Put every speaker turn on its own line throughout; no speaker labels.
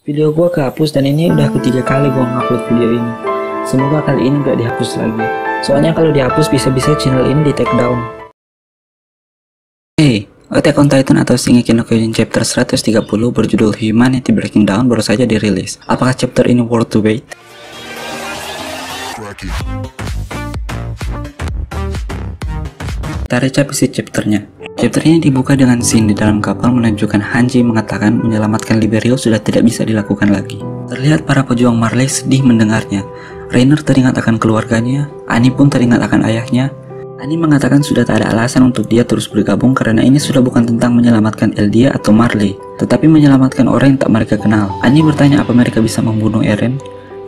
Video gua kehapus dan ini udah ketiga kali gua ngupload video ini. Semoga kali ini gak dihapus lagi. Soalnya kalau dihapus bisa-bisa channel ini di take down. Hey, Attack on Titan atau Shingeki no Kyojin chapter 130 berjudul Humanity Breaking Down baru saja dirilis. Apakah chapter ini worth to wait? Kita recap isi chapternya. Chapter ini dibuka dengan scene di dalam kapal menunjukkan Hanji mengatakan menyelamatkan Liberio sudah tidak bisa dilakukan lagi. Terlihat para pejuang Marley sedih mendengarnya. Reiner teringat akan keluarganya, Annie pun teringat akan ayahnya. Annie mengatakan sudah tak ada alasan untuk dia terus bergabung karena ini sudah bukan tentang menyelamatkan Eldia atau Marley, tetapi menyelamatkan orang yang tak mereka kenal. Annie bertanya apa mereka bisa membunuh Eren.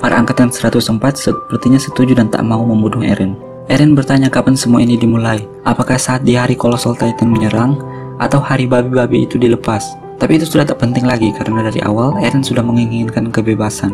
Para angkatan 104 sepertinya setuju dan tak mau membunuh Eren. Eren bertanya kapan semua ini dimulai, apakah saat di hari Colossal Titan menyerang, atau hari babi-babi itu dilepas. Tapi itu sudah tak penting lagi karena dari awal Eren sudah menginginkan kebebasan.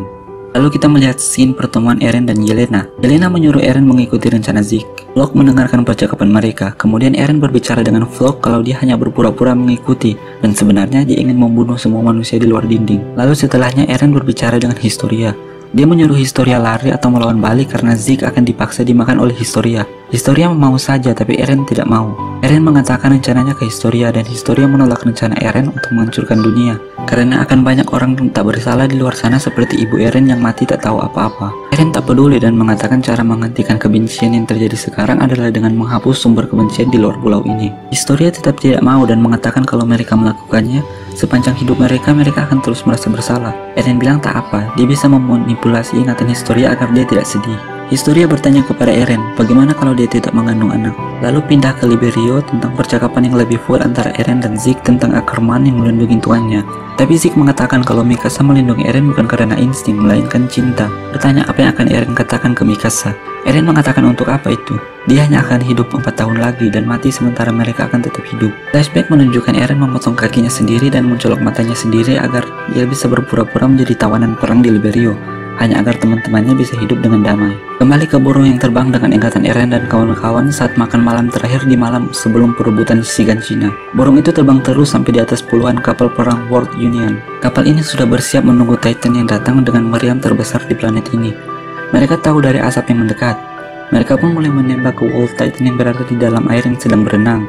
Lalu kita melihat scene pertemuan Eren dan Yelena. Yelena menyuruh Eren mengikuti rencana Zeke. Floch mendengarkan percakapan mereka, kemudian Eren berbicara dengan Floch kalau dia hanya berpura-pura mengikuti, dan sebenarnya dia ingin membunuh semua manusia di luar dinding. Lalu setelahnya Eren berbicara dengan Historia. Dia menyuruh Historia lari atau melawan balik karena Zeke akan dipaksa dimakan oleh Historia. Historia mau saja tapi Eren tidak mau. Eren mengatakan rencananya ke Historia dan Historia menolak rencana Eren untuk menghancurkan dunia. Karena akan banyak orang yang tak bersalah di luar sana seperti ibu Eren yang mati tak tahu apa-apa. Eren tak peduli dan mengatakan cara menghentikan kebencian yang terjadi sekarang adalah dengan menghapus sumber kebencian di luar pulau ini. Historia tetap tidak mau dan mengatakan kalau mereka melakukannya, sepanjang hidup mereka akan terus merasa bersalah. Eren bilang tak apa, dia bisa memanipulasi ingatan Historia agar dia tidak sedih. Historia bertanya kepada Eren, bagaimana kalau dia tidak mengandung anak? Lalu pindah ke Liberio tentang percakapan yang lebih full antara Eren dan Zeke tentang Ackerman yang melindungi tuannya. Tapi Zeke mengatakan kalau Mikasa melindungi Eren bukan karena insting, melainkan cinta. Bertanya apa yang akan Eren katakan ke Mikasa. Eren mengatakan untuk apa itu? Dia hanya akan hidup 4 tahun lagi dan mati sementara mereka akan tetap hidup. Flashback menunjukkan Eren memotong kakinya sendiri dan mencolok matanya sendiri agar dia bisa berpura-pura menjadi tawanan perang di Liberio, hanya agar teman-temannya bisa hidup dengan damai. Kembali ke burung yang terbang dengan ingatan Eren dan kawan-kawan saat makan malam terakhir di malam sebelum perebutan Shiganshina. Burung itu terbang terus sampai di atas puluhan kapal perang World Union. Kapal ini sudah bersiap menunggu Titan yang datang dengan meriam terbesar di planet ini. Mereka tahu dari asap yang mendekat. Mereka pun mulai menembak ke World Titan yang berada di dalam air yang sedang berenang.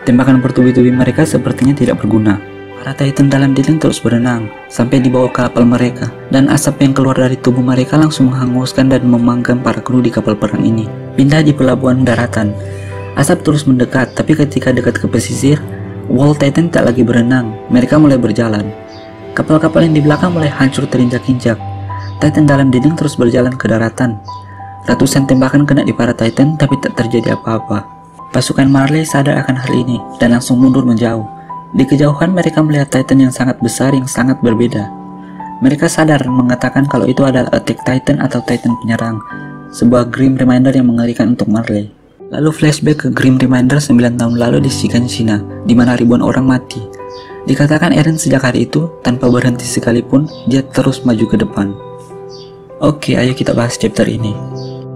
Tembakan bertubi-tubi mereka sepertinya tidak berguna. Para Titan dalam dinding terus berenang sampai di bawah kapal mereka, dan asap yang keluar dari tubuh mereka langsung menghanguskan dan memanggang para kru di kapal perang ini. Pindah di pelabuhan daratan, asap terus mendekat, tapi ketika dekat ke pesisir, World Titan tak lagi berenang. Mereka mulai berjalan. Kapal-kapal yang di belakang mulai hancur terinjak-injak. Titan dalam dinding terus berjalan ke daratan. Ratusan tembakan kena di para Titan, tapi tak terjadi apa-apa. Pasukan Marley sadar akan hal ini dan langsung mundur menjauh. Di kejauhan mereka melihat Titan yang sangat besar yang sangat berbeda. Mereka sadar mengatakan kalau itu adalah Attack Titan atau Titan penyerang, sebuah grim reminder yang mengerikan untuk Marley. Lalu flashback ke grim reminder 9 tahun lalu di Shiganshina, di mana ribuan orang mati. Dikatakan Eren sejak hari itu, tanpa berhenti sekalipun, dia terus maju ke depan. Oke, ayo kita bahas chapter ini.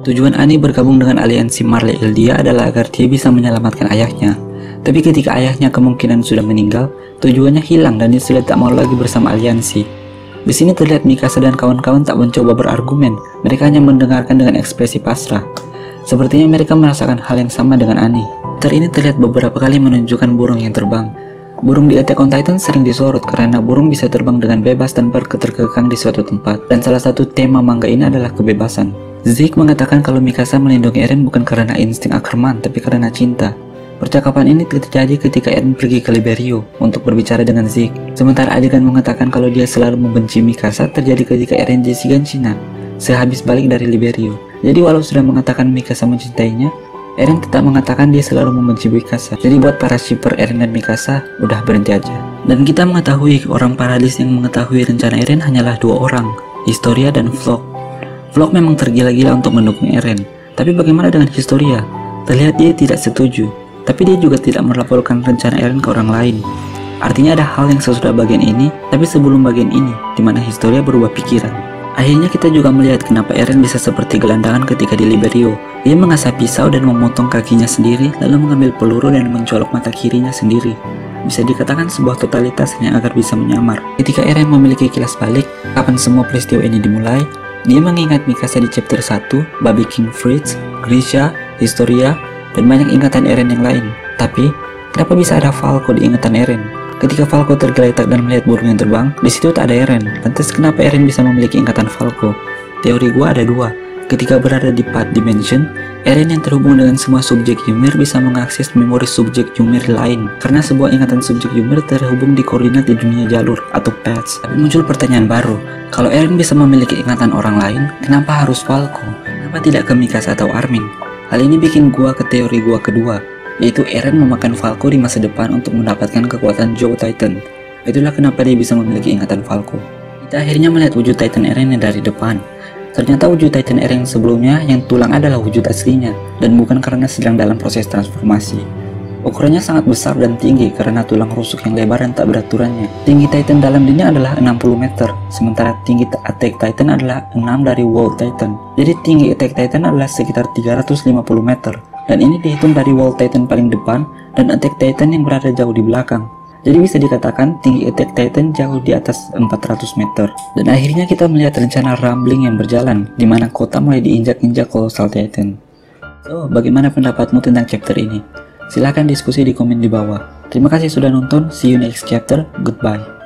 Tujuan Annie bergabung dengan aliansi Marley Eldia adalah agar dia bisa menyelamatkan ayahnya. Tapi ketika ayahnya kemungkinan sudah meninggal, tujuannya hilang dan dia sudah tak mau lagi bersama aliansi. Di sini terlihat Mikasa dan kawan-kawan tak mencoba berargumen, mereka hanya mendengarkan dengan ekspresi pasrah. Sepertinya mereka merasakan hal yang sama dengan Annie. Chapter ini terlihat beberapa kali menunjukkan burung yang terbang. Burung di Attack on Titan sering disorot karena burung bisa terbang dengan bebas tanpa keterkekang di suatu tempat, dan salah satu tema manga ini adalah kebebasan. Zeke mengatakan kalau Mikasa melindungi Eren bukan karena insting Ackerman, tapi karena cinta. Percakapan ini terjadi ketika Eren pergi ke Liberio untuk berbicara dengan Zeke. Sementara adegan mengatakan kalau dia selalu membenci Mikasa terjadi ketika Eren di Shiganshina sehabis balik dari Liberio. Jadi walau sudah mengatakan Mikasa mencintainya, Eren tetap mengatakan dia selalu membenci Mikasa. Jadi buat para shipper Eren dan Mikasa, udah berhenti aja. Dan kita mengetahui orang Paradis yang mengetahui rencana Eren hanyalah 2 orang, Historia dan Floch. Floch memang tergila-gila untuk mendukung Eren. Tapi bagaimana dengan Historia? Terlihat dia tidak setuju. Tapi dia juga tidak melaporkan rencana Eren ke orang lain. Artinya ada hal yang sesudah bagian ini, tapi sebelum bagian ini, di mana Historia berubah pikiran. Akhirnya kita juga melihat kenapa Eren bisa seperti gelandangan ketika di Liberio. Dia mengasah pisau dan memotong kakinya sendiri, lalu mengambil peluru dan mencolok mata kirinya sendiri. bisa dikatakan sebuah totalitas yang agar bisa menyamar. Ketika Eren memiliki kilas balik, kapan semua peristiwa ini dimulai, dia mengingat Mikasa di chapter 1, Baby King Fritz, Grisha, Historia, dan banyak ingatan Eren yang lain. Tapi, kenapa bisa ada Falco di ingatan Eren? Ketika Falco tergeletak dan melihat burung yang terbang, di situ tak ada Eren. Lantas kenapa Eren bisa memiliki ingatan Falco? Teori gua ada dua. Ketika berada di Path Dimension, Eren yang terhubung dengan semua subjek Ymir bisa mengakses memori subjek Ymir lain, karena sebuah ingatan subjek Ymir terhubung di koordinat di dunia jalur atau paths. Tapi muncul pertanyaan baru, kalau Eren bisa memiliki ingatan orang lain, kenapa harus Falco? Kenapa tidak ke Mikasa atau Armin? Hal ini bikin gua ke teori gua kedua, yaitu Eren memakan Falco di masa depan untuk mendapatkan kekuatan Joe Titan. Itulah kenapa dia bisa memiliki ingatan Falco. Kita akhirnya melihat wujud Titan Eren yang dari depan. Ternyata wujud Titan Eren sebelumnya yang tulang adalah wujud aslinya, dan bukan karena sedang dalam proses transformasi. Ukurannya sangat besar dan tinggi karena tulang rusuk yang lebar dan tak beraturannya. Tinggi Titan dalam dirinya adalah 60 meter, sementara tinggi Attack Titan adalah 6 dari World Titan. Jadi tinggi Attack Titan adalah sekitar 350 meter, dan ini dihitung dari World Titan paling depan dan Attack Titan yang berada jauh di belakang. Jadi bisa dikatakan tinggi Attack Titan jauh di atas 400 meter. Dan akhirnya kita melihat rencana Rumbling yang berjalan, di mana kota mulai diinjak-injak Colossal Titan. So, bagaimana pendapatmu tentang chapter ini? Silahkan diskusi di komen di bawah. Terima kasih sudah nonton, see you next chapter, goodbye.